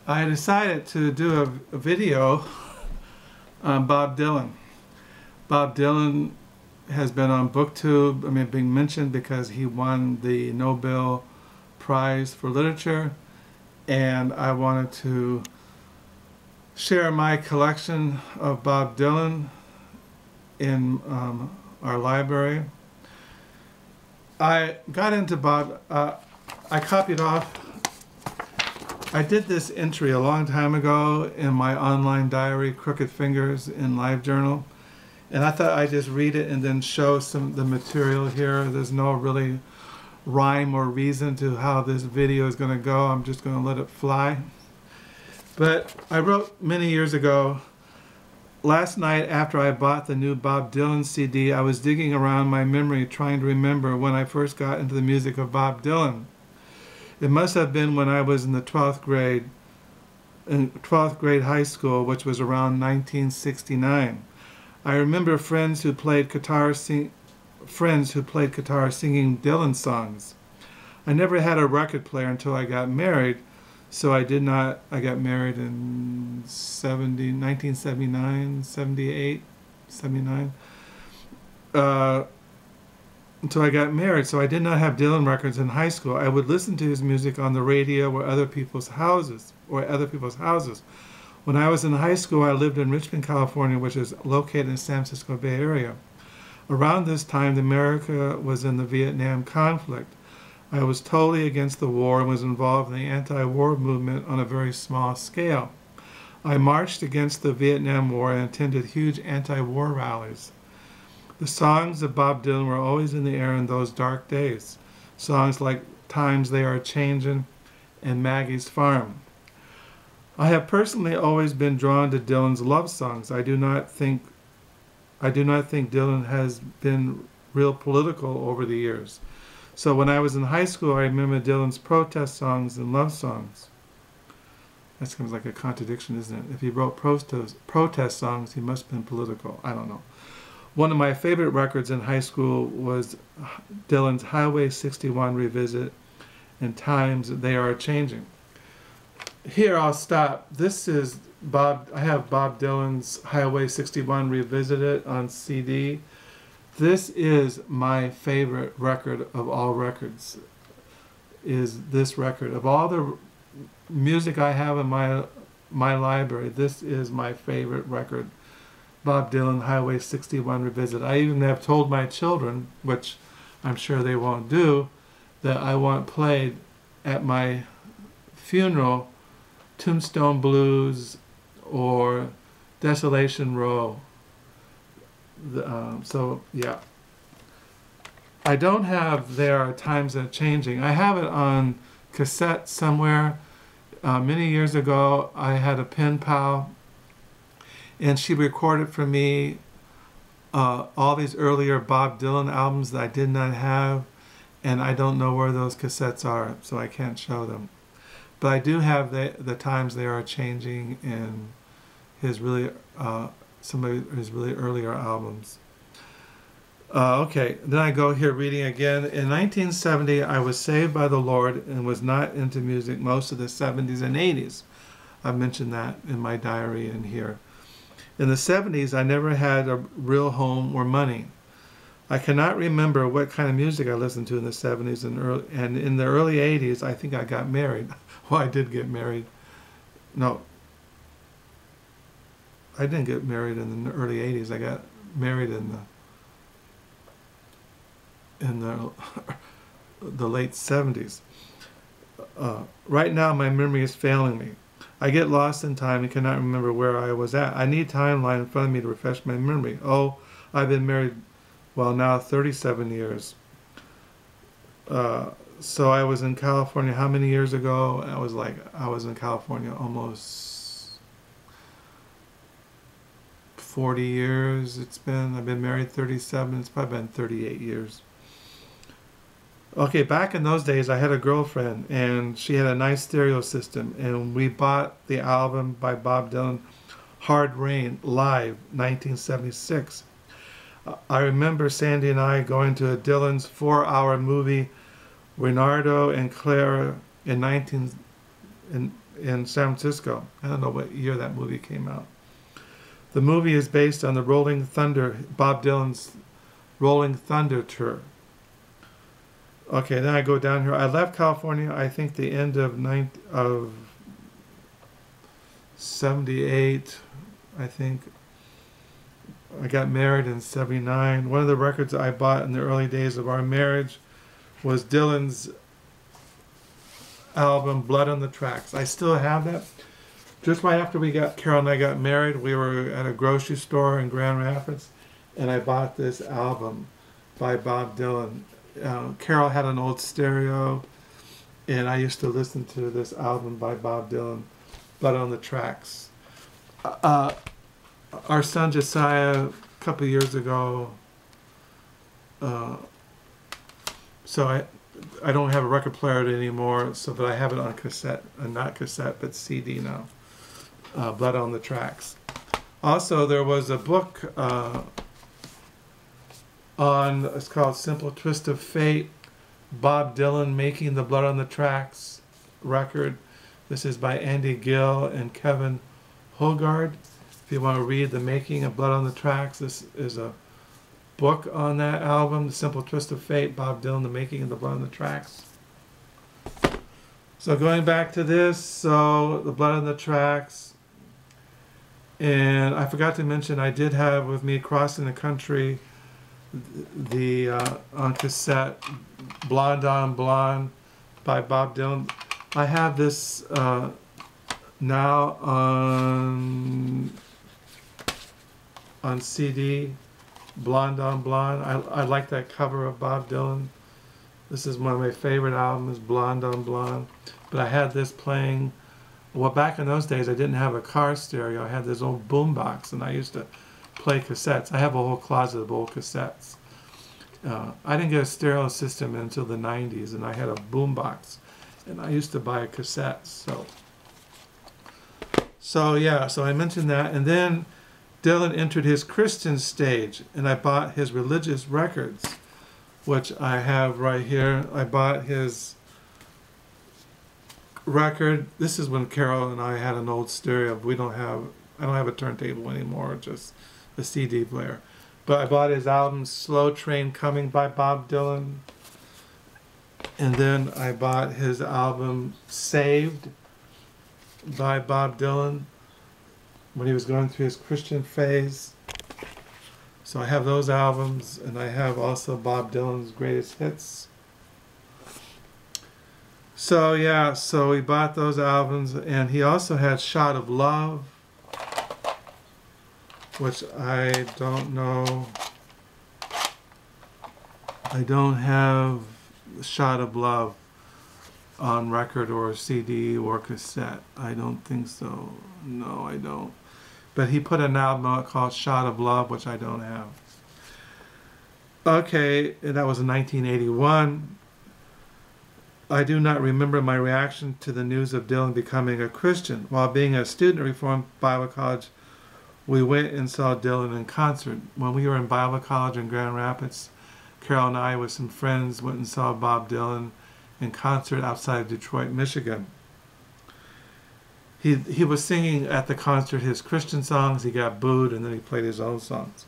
I decided to do a video on Bob Dylan. Bob Dylan has been on BookTube, being mentioned because he won the Nobel Prize for Literature, and I wanted to share my collection of Bob Dylan in our library. I got into Bob, I copied off, I did this entry a long time ago in my online diary, Crooked Fingers in LiveJournal, and I thought I'd just read it and then show some of the material here. There's no really rhyme or reason to how this video is going to go. I'm just going to let it fly. But I wrote many years ago, last night after I bought the new Bob Dylan CD, I was digging around my memory trying to remember when I first got into the music of Bob Dylan. It must have been when I was in the 12th grade high school, which was around 1969. I remember friends who played guitar singing Dylan songs. I never had a record player until I got married, so I got married in 1979, 78, 79. Until I got married, so I did not have Dylan records in high school. I would listen to his music on the radio or other people's houses. When I was in high school, I lived in Richmond, California, which is located in the San Francisco Bay Area. Around this time, America was in the Vietnam conflict. I was totally against the war and was involved in the anti-war movement on a very small scale. I marched against the Vietnam War and attended huge anti-war rallies. The songs of Bob Dylan were always in the air in those dark days. Songs like Times They Are Changin' and Maggie's Farm. I have personally always been drawn to Dylan's love songs. I do not think Dylan has been real political over the years. So when I was in high school, I remember Dylan's protest songs and love songs. That seems like a contradiction, isn't it? If he wrote protest songs, he must have been political. I don't know. One of my favorite records in high school was Dylan's Highway 61 Revisit and Times They Are Changing. Here I'll stop. This is I have Bob Dylan's Highway 61 Revisited on CD. This is my favorite record of all records, is this record. Of all the music I have in my library, this is my favorite record. Bob Dylan, Highway 61 Revisited. I even have told my children, which I'm sure they won't do, that I want played at my funeral Tombstone Blues or Desolation Row. So yeah, I don't have There Are Times That Are Changing. I have it on cassette somewhere. Many years ago, I had a pen pal, and she recorded for me all these earlier Bob Dylan albums that I did not have, and I don't know where those cassettes are, so I can't show them. But I do have the Times They Are Changing and his really some of his really earlier albums. Okay, then I go here reading again. In 1970, I was saved by the Lord and was not into music most of the 70s and 80s. I've mentioned that in my diary and here. In the 70s, I never had a real home or money. I cannot remember what kind of music I listened to in the 70s and in the early 80s, I think I got married. Well, I did get married. No, I didn't get married in the early 80s. I got married in the late 70s. Right now, my memory is failing me. I get lost in time and cannot remember where I was at. I need a timeline in front of me to refresh my memory. Oh, I've been married, well, now 37 years. So I was in California how many years ago? I was in California almost 40 years. I've been married 37. It's probably been 38 years. Okay, back in those days, I had a girlfriend, and she had a nice stereo system, and we bought the album by Bob Dylan, Hard Rain, live, 1976. I remember Sandy and I going to Dylan's 4-hour movie, Renardo and Clara, in in San Francisco. I don't know what year that movie came out. The movie is based on the Rolling Thunder, Bob Dylan's Rolling Thunder tour. Okay, then I go down here. I left California, I think the end of 78, I think. I got married in 79. One of the records I bought in the early days of our marriage was Dylan's album, Blood on the Tracks. I still have that. Just right after Carol and I got married, we were at a grocery store in Grand Rapids, and I bought this album by Bob Dylan. Carol had an old stereo, and I used to listen to this album by Bob Dylan, Blood on the Tracks. Our son Josiah, a couple of years ago, so I don't have a record player anymore, but I have it on cassette, not cassette, but CD now. Blood on the Tracks. Also, there was a book it's called Simple Twist of Fate, Bob Dylan making the Blood on the Tracks record. This is by Andy Gill and Kevin Hogard. If you want to read the making of Blood on the Tracks, this is a book on that album, The Simple Twist of Fate, Bob Dylan, the making of the Blood on the Tracks. So going back to this, so the Blood on the Tracks, and I forgot to mention I did have with me Crossing the Country, the on cassette, Blonde on Blonde by Bob Dylan. I have this now on CD, Blonde on Blonde. I like that cover of Bob Dylan. This is one of my favorite albums, Blonde on Blonde. But I had this playing. Well, back in those days, I didn't have a car stereo. I had this old boombox, and I used to play cassettes. I have a whole closet of old cassettes. I didn't get a stereo system until the 90s, and I had a boombox, and I used to buy cassettes. So I mentioned that, and then Dylan entered his Christian stage, and I bought his religious records, which I have right here. I bought his record. This is when Carol and I had an old stereo. I don't have a turntable anymore, just a CD player. But I bought his album Slow Train Coming by Bob Dylan. And then I bought his album Saved by Bob Dylan when he was going through his Christian phase. So I have those albums, and I have also Bob Dylan's greatest hits. So we bought those albums, and he also had Shot of Love, which I don't know. I don't have Shot of Love on record or CD or cassette. I don't think so. No, I don't. But he put an album out called Shot of Love, which I don't have. Okay, and that was in 1981. I do not remember my reaction to the news of Dylan becoming a Christian. While being a student at Reformed Bible College, we went and saw Dylan in concert. When we were in Bible College in Grand Rapids, Carol and I with some friends went and saw Bob Dylan in concert outside of Detroit, Michigan. He was singing at the concert his Christian songs. He got booed, and then he played his own songs.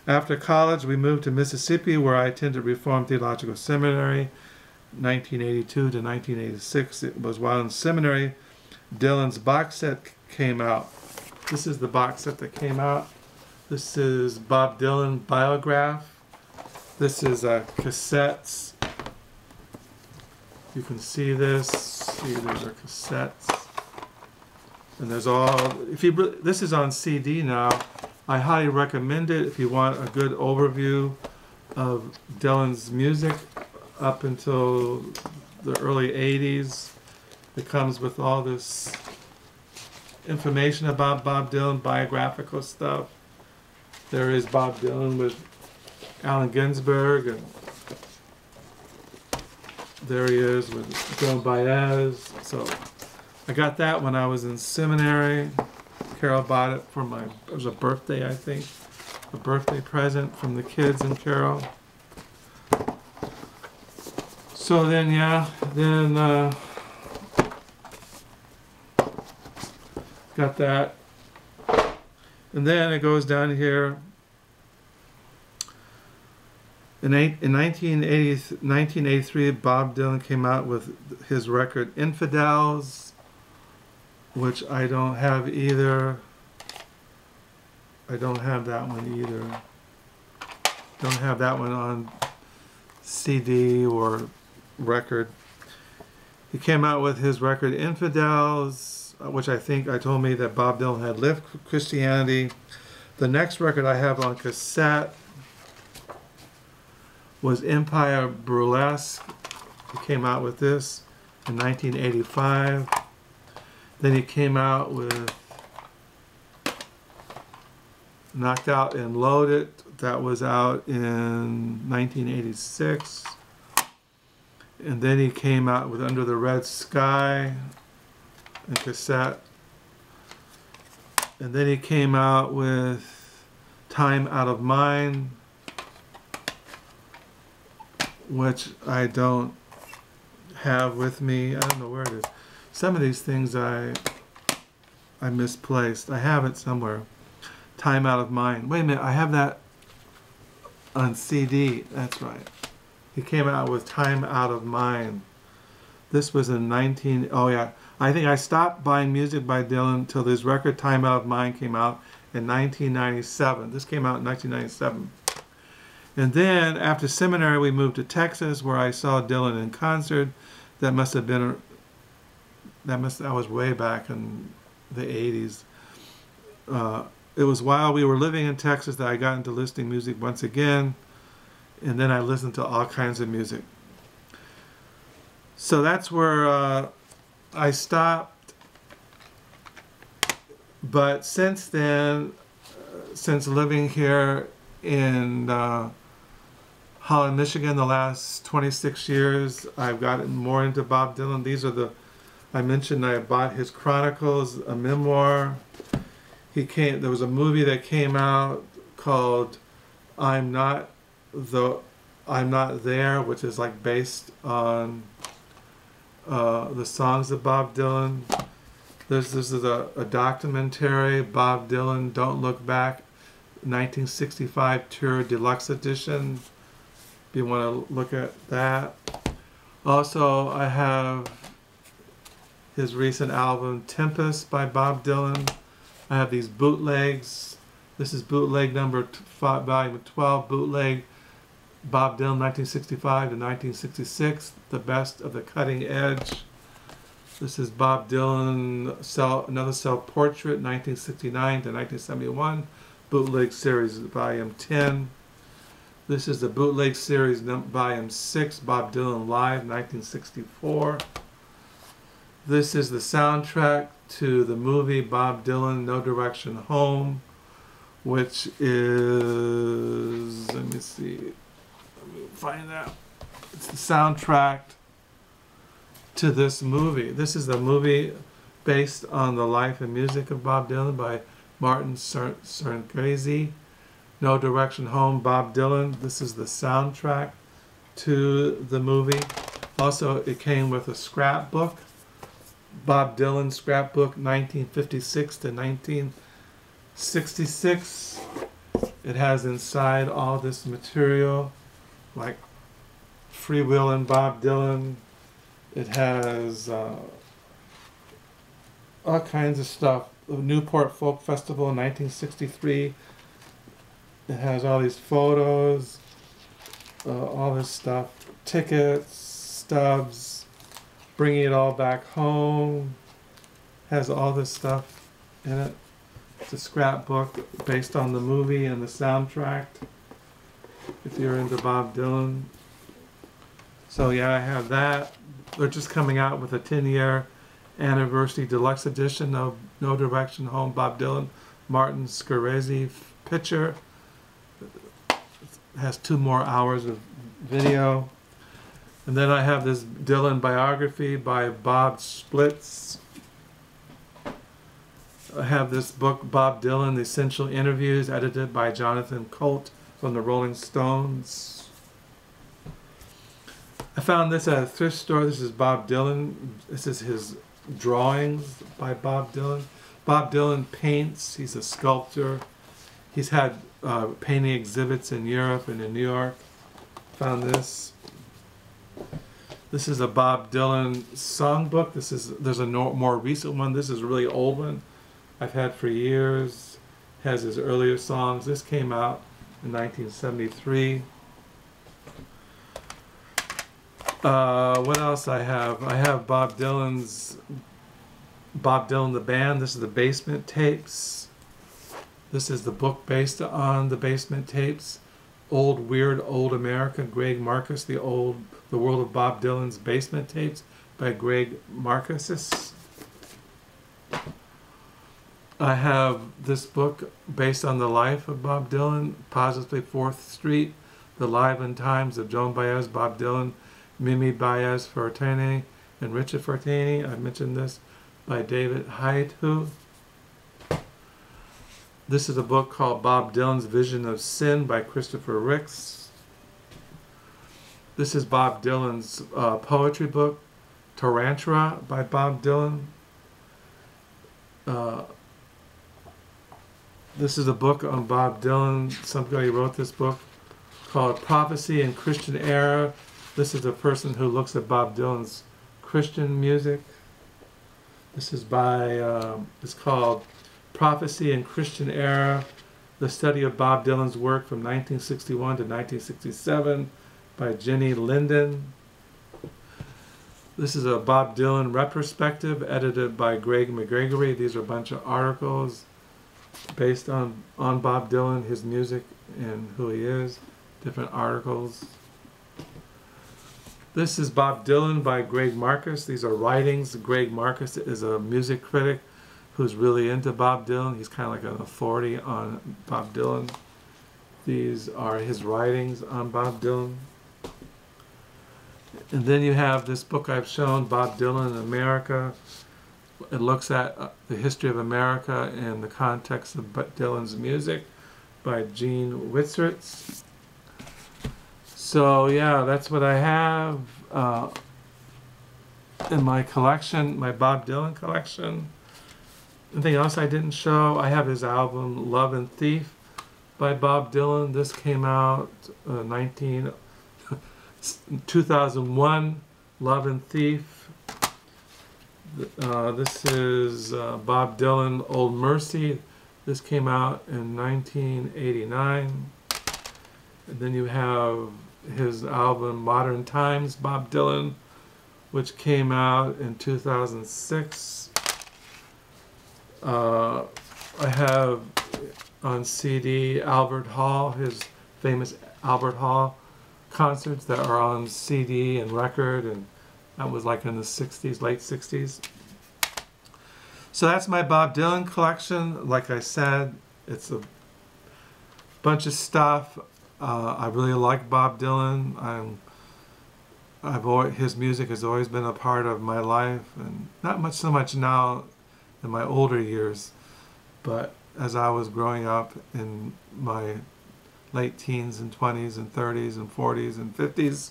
After college, we moved to Mississippi, where I attended Reformed Theological Seminary, 1982 to 1986. It was while in seminary, Dylan's box set came out. This is the box set that came out. This is Bob Dylan Biograph. This is cassettes. You can see this. See, these are cassettes. And there's all, this is on CD now. I highly recommend it if you want a good overview of Dylan's music up until the early 80s. It comes with all this information about Bob Dylan, biographical stuff. There is Bob Dylan with Allen Ginsberg, and there he is with Joan Baez. So I got that when I was in seminary. Carol bought it for it was a birthday, I think. A birthday present from the kids and Carol. So then, Got that. And then it goes down here. In 1983, Bob Dylan came out with his record Infidels, which I don't have either. I don't have that one either. Don't have that one on CD or record. He came out with his record Infidels, which I told me that Bob Dylan had left Christianity. The next record I have on cassette was Empire Burlesque. He came out with this in 1985. Then he came out with Knocked Out and Loaded. That was out in 1986. And then he came out with Under the Red Sky and cassette. And then he came out with Time Out of Mind, which I don't have with me. I don't know where it is. Some of these things I misplaced. I have it somewhere. Time Out of Mind. Wait a minute, I have that on CD. That's right. He came out with Time Out of Mind. This was in oh yeah. I think I stopped buying music by Dylan until this record Time Out of Mind came out in 1997. This came out in 1997. And then after seminary we moved to Texas where I saw Dylan in concert. That must have been, that was way back in the 80s. It was while we were living in Texas that I got into listening music once again. And then I listened to all kinds of music. So that's where I stopped. But since then, since living here in Holland, Michigan, the last 26 years, I've gotten more into Bob Dylan. These are I mentioned I bought his Chronicles, a memoir. There was a movie that came out called I'm Not There, which is like based on the songs of Bob Dylan. This is a documentary, Bob Dylan, Don't Look Back, 1965 Tour Deluxe Edition, if you want to look at that. Also, I have his recent album, Tempest by Bob Dylan. I have these bootlegs. This is bootleg number 5, volume 12, bootleg Bob Dylan 1965 to 1966, the best of the cutting edge. This is Bob Dylan, another self-portrait, 1969 to 1971, bootleg series, volume 10. This is the bootleg series, volume 6, Bob Dylan Live, 1964. This is the soundtrack to the movie Bob Dylan, No Direction Home, which is, let me see, let me find that. It's the soundtrack to this movie. This is the movie based on the life and music of Bob Dylan by Martin Scorsese. No Direction Home, Bob Dylan. This is the soundtrack to the movie. Also, it came with a scrapbook. Bob Dylan Scrapbook 1956 to 1966. It has inside all this material like Free Will and Bob Dylan. It has all kinds of stuff. The Newport Folk Festival in 1963. It has all these photos, all this stuff, tickets, stubs. Bringing It All Back Home has all this stuff in it. It's a scrapbook based on the movie and the soundtrack, if you're into Bob Dylan. So yeah, I have that. They're just coming out with a 10-year anniversary deluxe edition of No Direction Home, Bob Dylan, Martin Scorsese picture. It has 2 more hours of video. And then I have this Dylan biography by Bob Splitz. I have this book, Bob Dylan, The Essential Interviews, edited by Jonathan Colt from the Rolling Stones. I found this at a thrift store. This is Bob Dylan. This is his drawings by Bob Dylan. Bob Dylan paints. He's a sculptor. He's had painting exhibits in Europe and in New York. Found this. This is a Bob Dylan songbook. There's a more recent one. This is a really old one I've had for years. Has his earlier songs. This came out in 1973. What else I have? I have Bob Dylan the Band. This is the Basement Tapes. This is the book based on the Basement Tapes. Old Weird Old America, Greg Marcus, the World of Bob Dylan's Basement Tapes by Greg Marcus. I have this book based on the life of Bob Dylan, Positively 4th Street, The Life and Times of Joan Baez, Bob Dylan, Mimi Baez Fortini, and Richard Fortini. I mentioned this by David Hajdu. This is a book called Bob Dylan's Vision of Sin by Christopher Ricks. This is Bob Dylan's poetry book, Tarantula by Bob Dylan. This is a book on Bob Dylan. Somebody wrote this book called Prophecy in Christian Era. This is a person who looks at Bob Dylan's Christian music. This is it's called Prophecy in Christian Era, the study of Bob Dylan's work from 1961 to 1967 by Jenny Ledeen. This is a Bob Dylan retrospective edited by Greg McGregory. These are a bunch of articles based on Bob Dylan, his music, and who he is, different articles. This is Bob Dylan by Greg Marcus. These are writings. Greg Marcus is a music critic who's really into Bob Dylan. He's kind of like an authority on Bob Dylan. These are his writings on Bob Dylan. And then you have this book I've shown, Bob Dylan in America. It looks at the history of America in the context of Dylan's music by Gene Witzritz. So yeah, that's what I have in my collection, my Bob Dylan collection. Anything else I didn't show? I have his album Love and Thief by Bob Dylan. This came out 2001, Love and Thief. This is Bob Dylan, Old Mercy. This came out in 1989. And then you have his album Modern Times, Bob Dylan, which came out in 2006. I have on CD Albert Hall, his famous Albert Hall concerts that are on CD and record, and that was like in the 60s, late 60s. So that's my Bob Dylan collection. Like I said, it's a bunch of stuff. I really like Bob Dylan. His music has always been a part of my life, and not so much now in my older years, but as I was growing up in my late teens and 20s and 30s and 40s and 50s.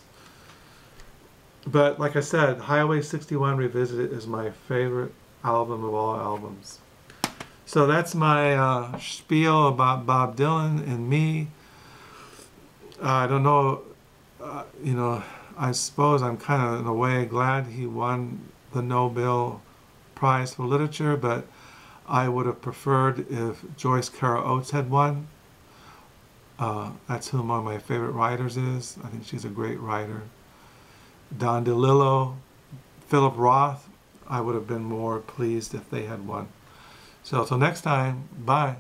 But like I said, Highway 61 Revisited is my favorite album of all albums. So that's my spiel about Bob Dylan and me. I don't know, I suppose I'm kind of in a way glad he won the Nobel Prize for Literature, but I would have preferred if Joyce Carol Oates had won. That's who one of my favorite writers is. I think she's a great writer. Don DeLillo, Philip Roth, I would have been more pleased if they had won. So until next time, bye.